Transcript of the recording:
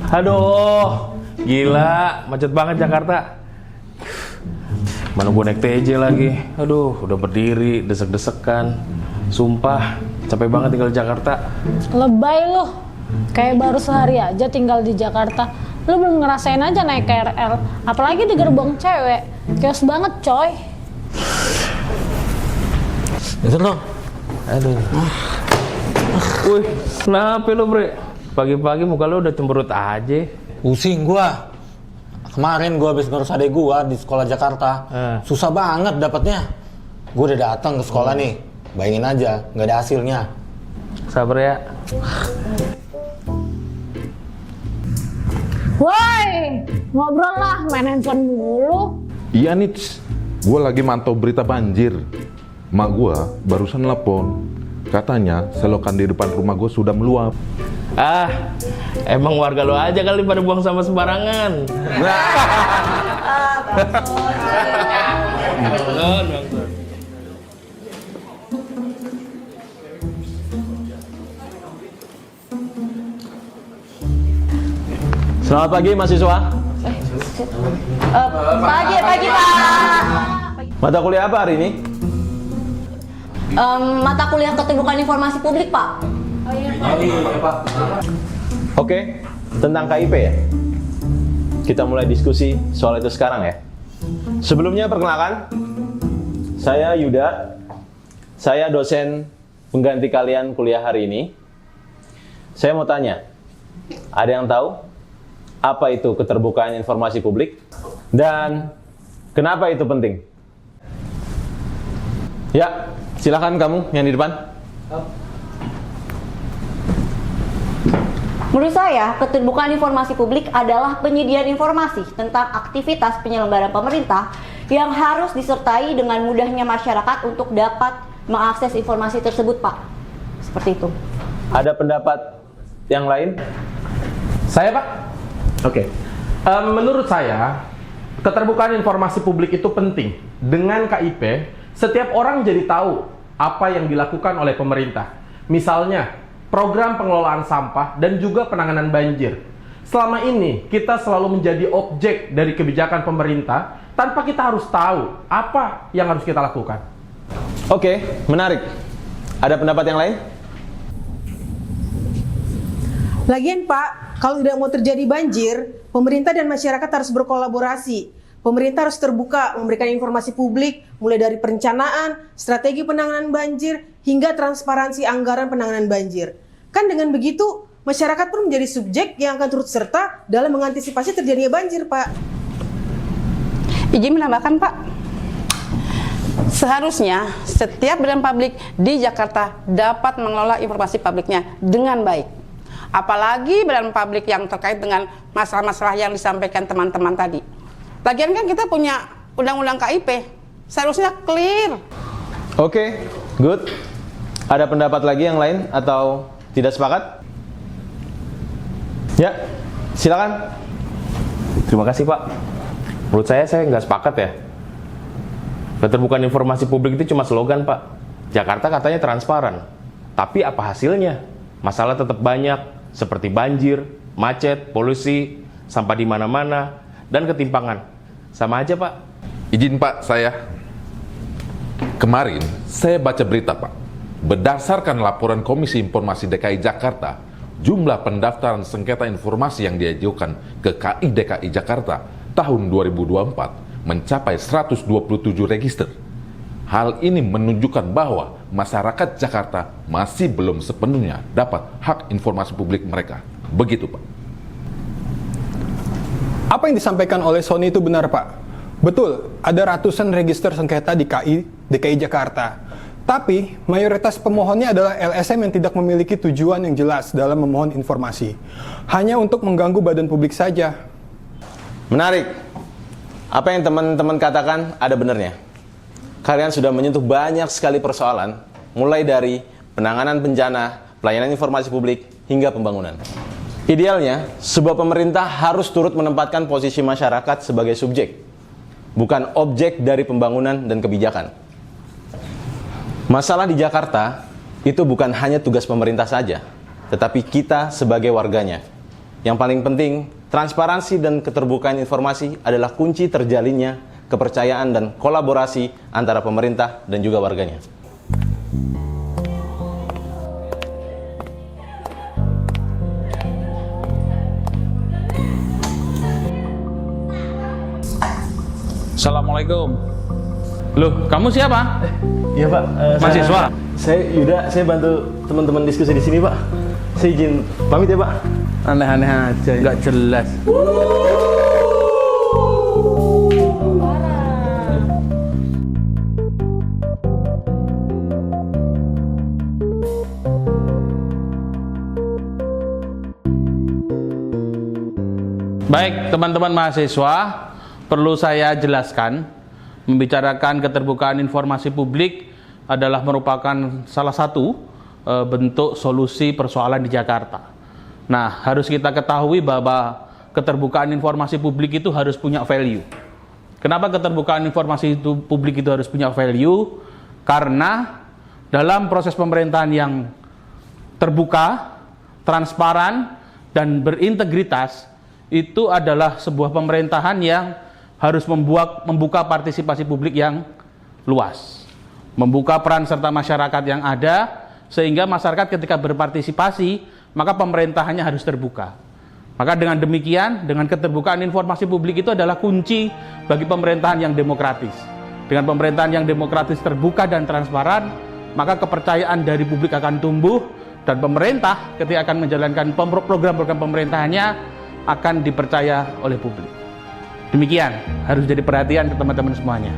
Aduh, gila, macet banget Jakarta. Mana gue naik TJ lagi. Aduh, udah berdiri, desek-desekan. Sumpah, capek banget tinggal di Jakarta. Lebay lu. Kayak baru sehari aja tinggal di Jakarta. Lu belum ngerasain aja naik KRL. Apalagi di gerbong cewek. Chaos banget, coy. Bentar dong. Aduh. Wih, kenapa lu, Bre? Pagi-pagi muka lu udah cemberut aja. Pusing gua. Kemarin gua habis ngurus adek gua di sekolah Jakarta. Susah banget dapatnya. Gua udah datang ke sekolah nih. Bayangin aja, nggak ada hasilnya. Sabar ya. Woi, ngobrol lah, main handphone mulu. Iya Nits, gue lagi mantau berita banjir. Mak gue barusan telepon, katanya selokan di depan rumah gue sudah meluap. Ah, emang warga lo aja kali pada buang sampah sembarangan. Selamat pagi mahasiswa. Pagi Pak. Mata kuliah apa hari ini? Mata kuliah keterbukaan informasi publik Pak. Oke, tentang KIP ya. Kita mulai diskusi soal itu sekarang ya. Sebelumnya perkenalkan, saya Yuda. Saya dosen pengganti kalian kuliah hari ini. Saya mau tanya, ada yang tahu apa itu keterbukaan informasi publik dan kenapa itu penting? Ya, silakan kamu yang di depan. Menurut saya, keterbukaan informasi publik adalah penyediaan informasi tentang aktivitas penyelenggaraan pemerintah yang harus disertai dengan mudahnya masyarakat untuk dapat mengakses informasi tersebut, Pak. Seperti itu. Ada pendapat yang lain? Saya, Pak? Oke. Menurut saya, keterbukaan informasi publik itu penting. Dengan KIP, setiap orang jadi tahu apa yang dilakukan oleh pemerintah. Misalnya, program pengelolaan sampah dan juga penanganan banjir. Selama ini, kita selalu menjadi objek dari kebijakan pemerintah tanpa kita harus tahu apa yang harus kita lakukan. Oke, menarik. Ada pendapat yang lain? Lagian Pak, kalau tidak mau terjadi banjir, pemerintah dan masyarakat harus berkolaborasi. Pemerintah harus terbuka memberikan informasi publik, mulai dari perencanaan, strategi penanganan banjir, hingga transparansi anggaran penanganan banjir. Kan dengan begitu, masyarakat pun menjadi subjek yang akan turut serta dalam mengantisipasi terjadinya banjir, Pak. Izin menambahkan, Pak. Seharusnya setiap badan publik di Jakarta dapat mengelola informasi publiknya dengan baik. Apalagi badan publik yang terkait dengan masalah-masalah yang disampaikan teman-teman tadi. Lagian kan kita punya undang-undang KIP, seharusnya clear. Oke, good. Ada pendapat lagi yang lain atau tidak sepakat? Ya, silakan. Terima kasih, Pak. Menurut saya nggak sepakat ya. Keterbukaan informasi publik itu cuma slogan, Pak. Jakarta katanya transparan. Tapi apa hasilnya? Masalah tetap banyak, seperti banjir, macet, polusi, sampah di mana-mana, dan ketimpangan. Sama aja, Pak. Izin Pak, saya. Kemarin saya baca berita Pak. Berdasarkan laporan Komisi Informasi DKI Jakarta, jumlah pendaftaran sengketa informasi yang diajukan ke KI DKI Jakarta tahun 2024 mencapai 127 register. Hal ini menunjukkan bahwa masyarakat Jakarta masih belum sepenuhnya dapat hak informasi publik mereka. Begitu, Pak. Apa yang disampaikan oleh Sony itu benar, Pak. Betul, ada ratusan register sengketa di DKI Jakarta. Tapi, mayoritas pemohonnya adalah LSM yang tidak memiliki tujuan yang jelas dalam memohon informasi. Hanya untuk mengganggu badan publik saja. Menarik. Apa yang teman-teman katakan ada benarnya. Kalian sudah menyentuh banyak sekali persoalan, mulai dari penanganan bencana, pelayanan informasi publik, hingga pembangunan. Idealnya, sebuah pemerintah harus turut menempatkan posisi masyarakat sebagai subjek, bukan objek dari pembangunan dan kebijakan. Masalah di Jakarta itu bukan hanya tugas pemerintah saja, tetapi kita sebagai warganya. Yang paling penting, transparansi dan keterbukaan informasi adalah kunci terjalinnya kepercayaan dan kolaborasi antara pemerintah dan juga warganya. Assalamualaikum. Loh, kamu siapa? Iya Pak, Mahasiswa? Saya Yuda, saya bantu teman-teman diskusi di sini Pak. Saya izin pamit ya Pak. Aneh-aneh aja, nggak jelas. Baik, teman-teman mahasiswa, perlu saya jelaskan, membicarakan keterbukaan informasi publik adalah merupakan salah satu bentuk solusi persoalan di Jakarta. Nah, harus kita ketahui bahwa keterbukaan informasi publik itu harus punya value. Kenapa keterbukaan informasi publik itu harus punya value? Karena dalam proses pemerintahan yang terbuka, transparan, dan berintegritas, itu adalah sebuah pemerintahan yang harus membuka partisipasi publik yang luas, membuka peran serta masyarakat yang ada, sehingga masyarakat ketika berpartisipasi, maka pemerintahannya harus terbuka. Maka dengan demikian, dengan keterbukaan informasi publik itu adalah kunci bagi pemerintahan yang demokratis. Dengan pemerintahan yang demokratis, terbuka dan transparan, maka kepercayaan dari publik akan tumbuh, dan pemerintah ketika akan menjalankan program-program pemerintahannya akan dipercaya oleh publik. Demikian, harus jadi perhatian ke teman-teman semuanya.